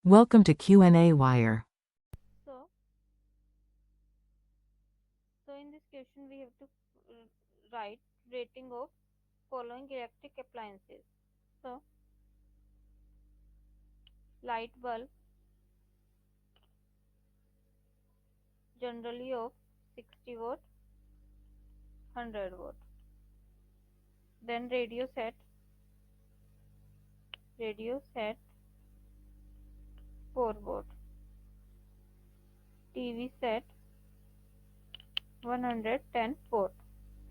Welcome to qnawire. So, in this question we have to write rating of following electric appliances. So, light bulb generally of 60 watt, 100 watt. Then radio set 4 watt. TV set 110 watt.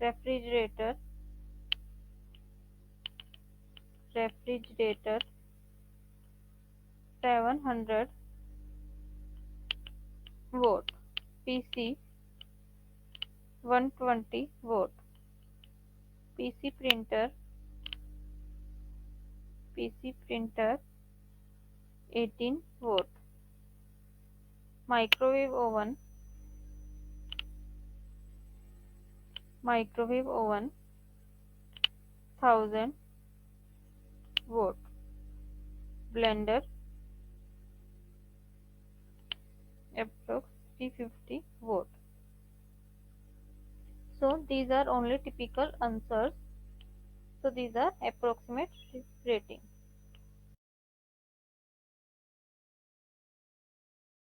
Refrigerator 700 watt. PC 120 watt. PC printer 18 watt. Microwave oven 1000 watt. Blender approx 350 watt. So these are only typical answers. So these are approximate rating.